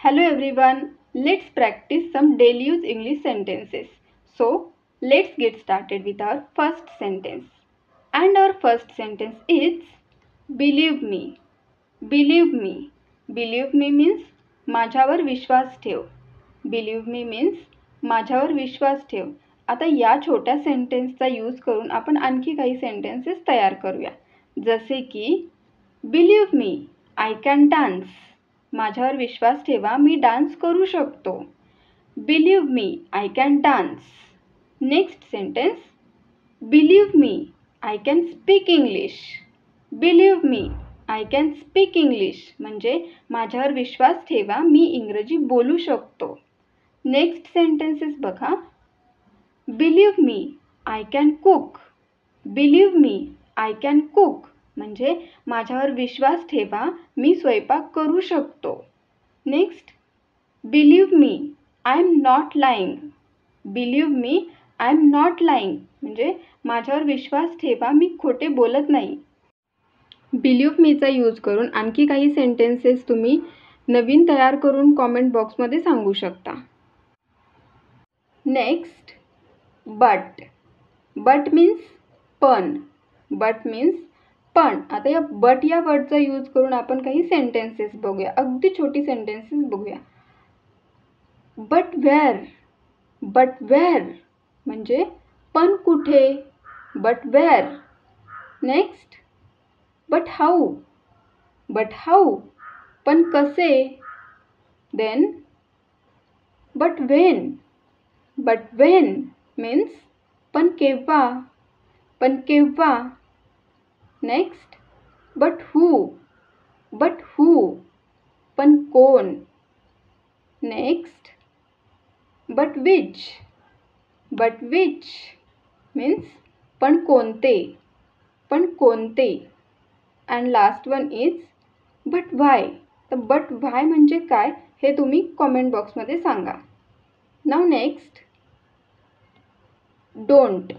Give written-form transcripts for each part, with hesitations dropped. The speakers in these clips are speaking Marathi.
Hello everyone, let's practice some daily use English sentences. So, let's get started with our first sentence. And our first sentence is believe me. Believe me. Believe me means माझ्यावर विश्वास ठेव. Believe me means माझ्यावर विश्वास ठेव. आता या छोट्या सेंटेन्सचा यूज करून आपण आणखी काही सेंटेन्सेस तयार करूया. जसे की Believe me, I can dance. माझ्यावर विश्वास ठेवा, मी डान्स करू शकतो. Believe me, I can dance. Next sentence. Believe me, I can speak English. Believe me, I can speak English. म्हणजे माझ्यावर विश्वास ठेवा, मी इंग्रजी बोलू शकतो. नेक्स्ट सेंटेन्सेस बघा. Believe me, I can cook. Believe me, I can cook. म्हणजे माझ्यावर विश्वास ठेवा, मी स्वयंपाक करू शकतो. Next. Believe me, I am not lying. Believe me, I am not lying. म्हणजे माझ्यावर विश्वास ठेवा, मी खोटे बोलत नाही. Believe meचा यूज करून आणखी काही सेंटेन्सेस तुम्ही नवीन तयार करून कॉमेंट बॉक्समध्ये सांगू शकता. नेक्स्ट. बट. बट मीन्स पण. बट मीन्स पण. आता या बट या वर्डचा यूज करून आपण काही सेंटेन्सेस बघूया. अगदी छोटी सेंटेन्सेस बघूया. But where. बट वेअर म्हणजे पण कुठे. But where. Next. But how. But how पण कसे. Then but when. But when means पण केव्हा. पण केव्हा. Next. But who. But who पण कोण. Next. But which. But which means पण कोणते. पण कोणते. And last one is but why. तर बट व्हाय म्हणजे काय हे तुम्ही कॉमेंट बॉक्समध्ये सांगा. नाव नेक्स्ट. डोंट.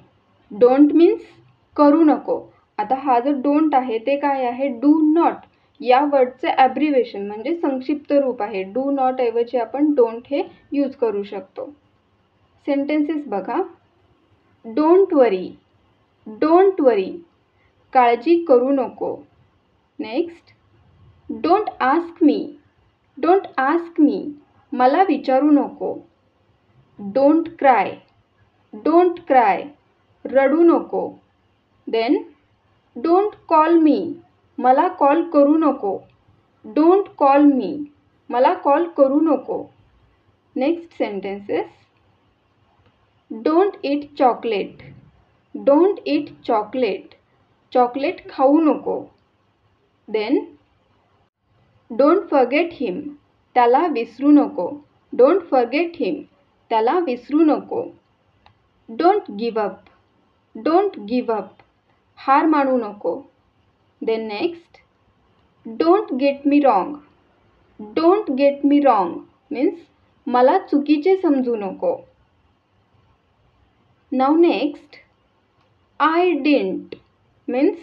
डोंट मीन्स करू नको. आता हा जो डोंट आहे ते काय आहे. डू नॉट या वर्डचे ॲब्रिव्हेशन म्हणजे संक्षिप्त रूप आहे. डू नॉट ऐवजी आपण डोंट हे यूज करू शकतो. सेंटेन्सेस बघा. Don't worry. डोंट वरी काळजी करू नको. Next. Don't ask me. Don't ask me मला विचारू नको. Don't cry. डोंट क्राय रडू नको. देन डोंट कॉल मी मला कॉल करू नको. डोंट कॉल मी मला कॉल करू नको. Next sentences. Don't eat chocolate. Don't eat chocolate chocolate खाऊ नको. देन डोंट फॉरगेट हिम त्याला विसरू नको. डोंट फॉरगेट हिम त्याला विसरू नको. Don't give up. Don't give up हार मानू नको. Then next. Don't get me wrong. Don't get me wrong means मला चुकीचे समजू नको. Now next. I didn't means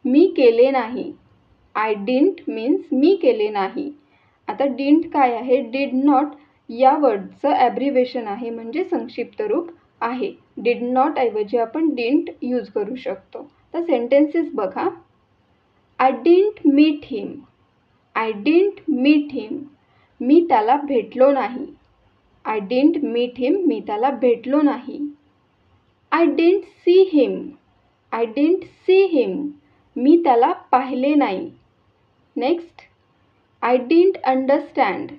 मी केले नाही. आय डिंट मीन्स मी केले नाही. आता डिंट काय आहे. डिड नॉट या वर्डचं ॲब्रिव्हेशन आहे म्हणजे संक्षिप्त रूप आहे. डिड नॉट ऐवजी आपण डिंट यूज करू शकतो. तर सेंटेन्सेस बघा. I didn't meet him. I didn't meet him मी त्याला भेटलो नाही. आय डिंट मीट हिम मी त्याला भेटलो नाही. I didn't see him. I didn't see him मी त्याला पाहिले नाही. नेक्स्ट. आय डिंट अंडरस्टँड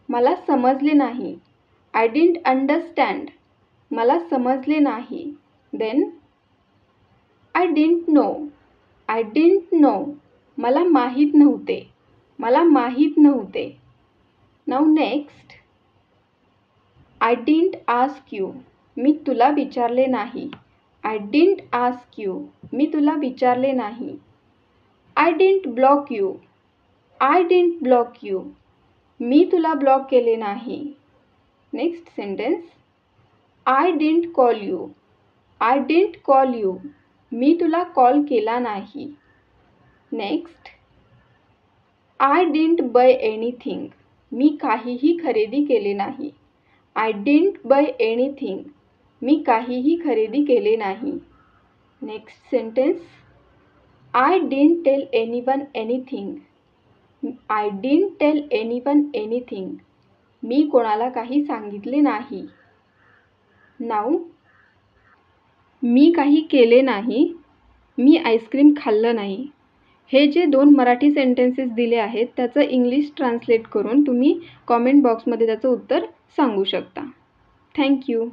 मला समजले नाही. आय डिंट अंडरस्टँड मला समजले नाही. Then I didn't know. I didn't know मला माहीत नव्हते. मला माहीत नव्हते. नाव next. I didn't ask you मी तुला विचारले नाही. आय डिंट आस्क यू मी तुला विचारले नाही. I didn't block you. I didn't block you मी तुला ब्लॉक केले नाही. Next sentence. I didn't call you. I didn't call you मी तुला कॉल केला नाही. Next. I didn't buy anything मी काहीही खरेदी केले नाही. I didn't buy anything. मी काहीही खरेदी केले नाही. Next sentence. I didn't tell anyone anything. I didn't tell anyone anything. मी कोणाला काही सांगितले नाही. नाऊ मी काही केले नाही. मी आईस्क्रीम खाल्लं नाही. हे जे 2 मराठी सेंटेन्सेस दिले आहेत त्याचं इंग्लिश ट्रान्सलेट करून तुम्ही कॉमेंट बॉक्समध्ये त्याचं उत्तर सांगू शकता. थँक्यू.